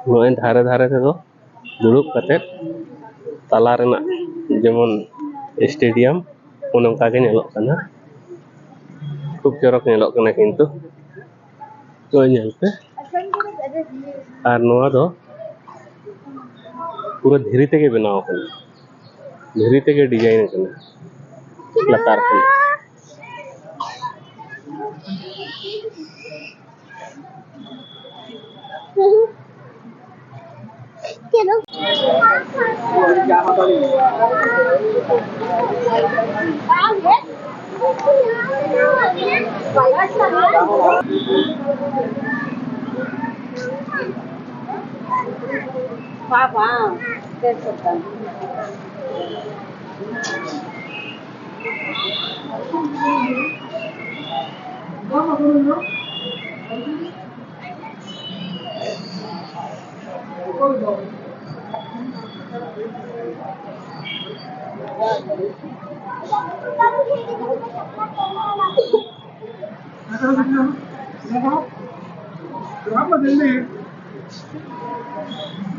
नोए धारे धारे ते दुड़ुब कते तला रेना जेमन स्टेडियम उनका के नेलोग कना खूब चरक नेलोग कना किंतु तो नेलते आर नोआ दो पूरा धीरे तेगे बनाव कना धीरे तेगे डिजाइन कना लतार कना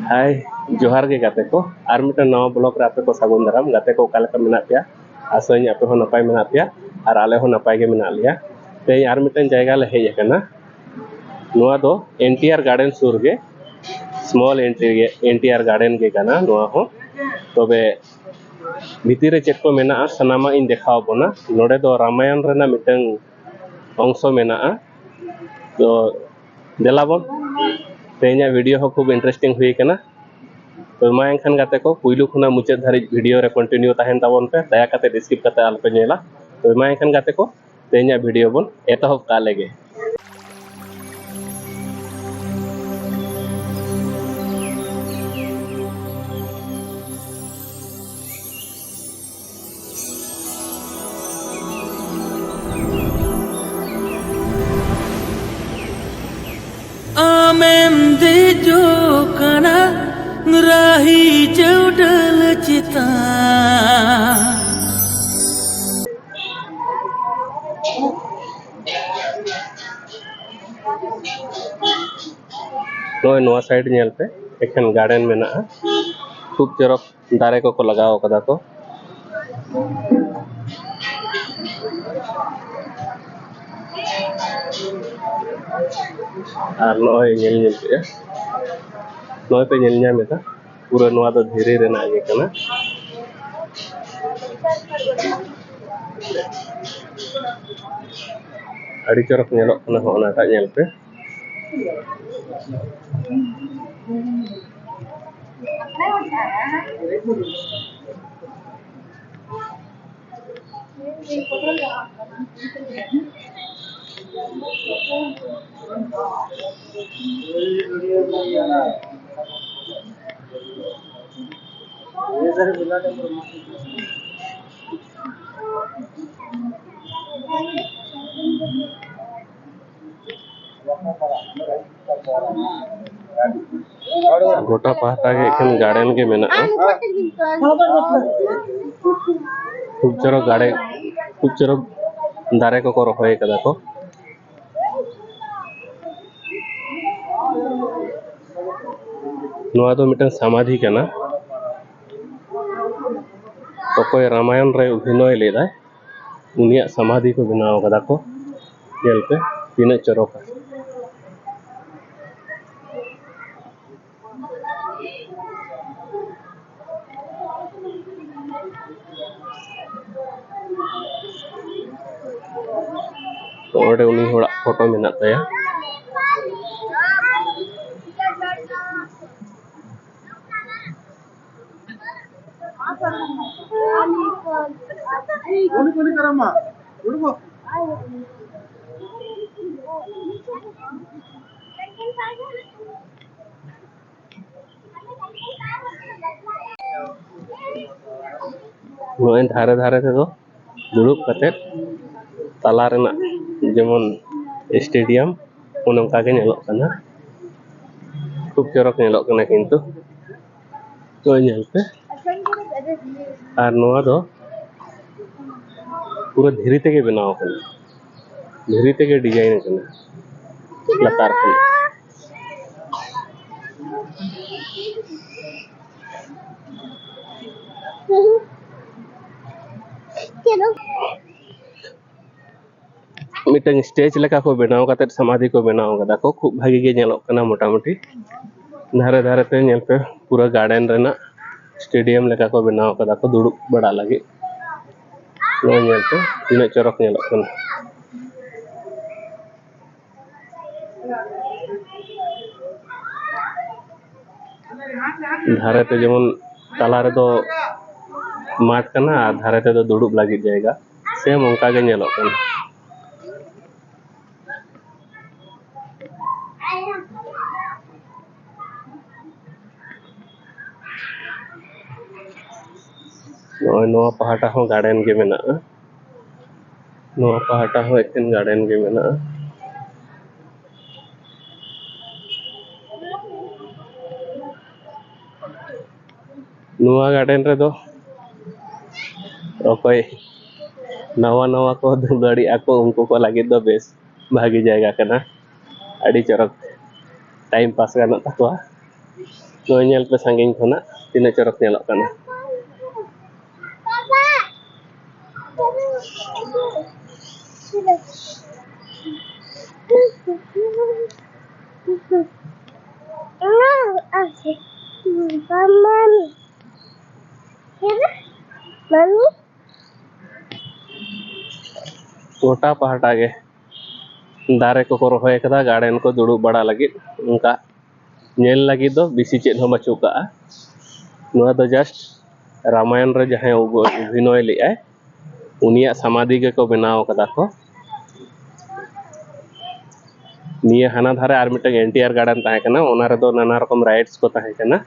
हाय जोहार के गाते को आर मिटन नवा ब्लॉग रे आपे को सागुन दाराम गाते को कालका मेना पिया आसोनी आपे हो नपाय मेना पिया आर आले हो नपाय गे मेना लिया ते आर मिटन जायगा ले हेज कना नोआ दो एनटीआर गार्डन सुर गे स्मॉल एनटीआर गार्डन के कना नोआ हो तबे भीतर रे चेक को मेना सनामा इन देखाव बोना नोडे दो रामायण रेना मिटन अंश मेना तो देलाबन तेना वीडियो हो खूब इंटरेस्टिंग हुई कना तो मा एनखान गाते को पुइलु खुना मुचाद धारि वीडियो रे कंटिन्यू ताहेन ताबन पे दया काते स्किप काते आलपे नेला तो मा एनखान गाते को तेना वीडियो बन एतहब का लेगे जो कना राही चौडल चिता तो नोआ साइड नेल पे एखन गार्डन मेना खूब चरक दारे को लगाव कदा को आर नोय नेल नेल पे नोय पे नेल न्याम एता पूरा नोआ दो धीरे रेना गे कना अड़ी चरक नेलोग कना हो ओना ता नेल पे गोटा पाहता के एखन गार्डन के मेना खूब चरक दारे को रखोय कदा को नोआ दो मिटन समाधि कना अकोय रामायण रे अभिनय लेदा उनिया समाधि को बनाव कदा को नेल पे तीना चरक तो ओडे उनी होड़ा फोटो मेना ताया नोए धारे धारे ते दुड़ुब कते तला रेना जेमन स्टेडियम उनका के नेलोग कना खूब चरक नेलोग कना किंतु तो नेलते आर नोआ दो पूरा धीरे तेगे बनाव कना धीरे तेगे डिजाइन कना लतार कना मिटन स्टेज लेका को बनाव कते समाधि को बनाव कदा को खूब भागी गे नेलोक कना मोटामुटी धारे धारे ते नेल पे पूरा गार्डन रेना स्टेडियम लेका को बनाव कदा को दुड़ुब बड़ा लगे नो नेल पे तीना चरक नेलोक कना धारे ते जेमन ताला रे दो माठ कना धारे ते दो दुड़ुब लगी जाएगा सेम उनका गे नेलोक कना नोआ पहाटा हो गार्डन गे मेना नोआ पहाटा हो एकेन गार्डन गे मेना नोआ गार्डन रे दो ओकोय नवा नवा को दुलाड़ी आको उनको को लगे दो बेस भागी जाएगा कना अड़ी चरक टाइम पास गाना तकवा नो नेल पे संगिन खोना तीना चरक नेलोक कना गोटा पहाटा गे दारे को रोहे कदा गार्डन को दुड़ुब बड़ा लगी उनका नेल लगी दो बिसी चेद हो बचू का नोआ दो जस्ट रामायण रे जहां अभिनय ले उनिया समाधि गे को बनाव कदा को निया हाना धारे आर मिटे एनटीआर गार्डन ताहे कना ओना रे दो नाना रकम राइड्स को ताहे कना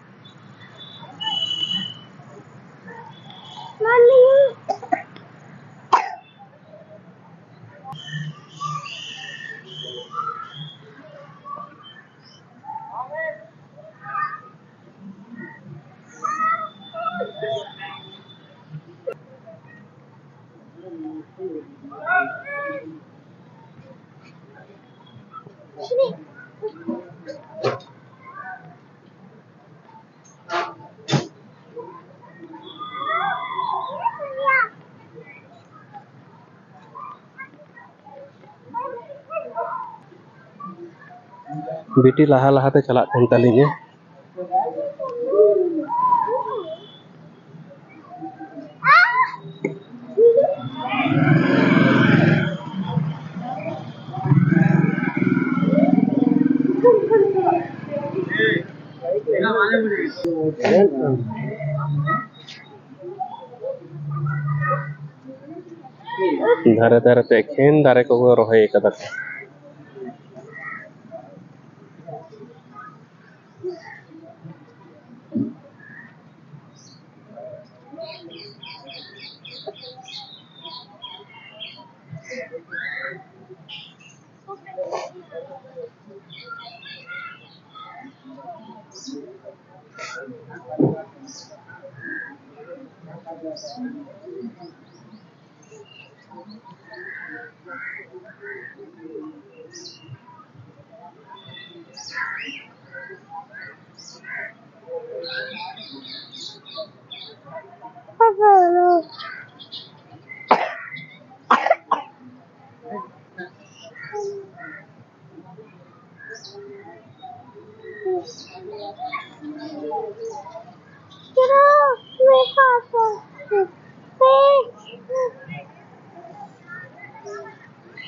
बेटी लहा लहाते चला तलिए धारे धारे ते खेन दारे को रोहे कदा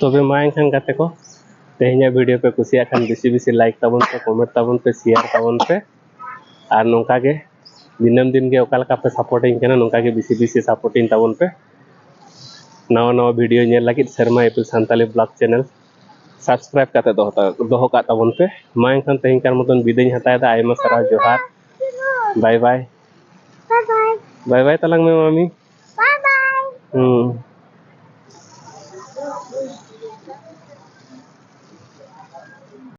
तबे मा एनखान गाते को तेहኛ वीडियो पे कुसिया खान बेसी बेसी लाइक ताबन पे कमेंट ताबन पे शेयर ताबन पे और नोका के दिनम दिन के ओकालका पे सपोर्टिंग केना नोका के बेसी बेसी सपोर्टिंग ताबन पे नवा नवा वीडियो नेल लगी शर्मा एपिल सांताली ब्लॉग चैनल सब्सक्राइब करते दोहो का ताबन पे मा एनखान तेहኛकार मतन विदाई हताय दा आयमा सारा जोहार bye bye bye bye bye bye तलांग में मामी बाय बाय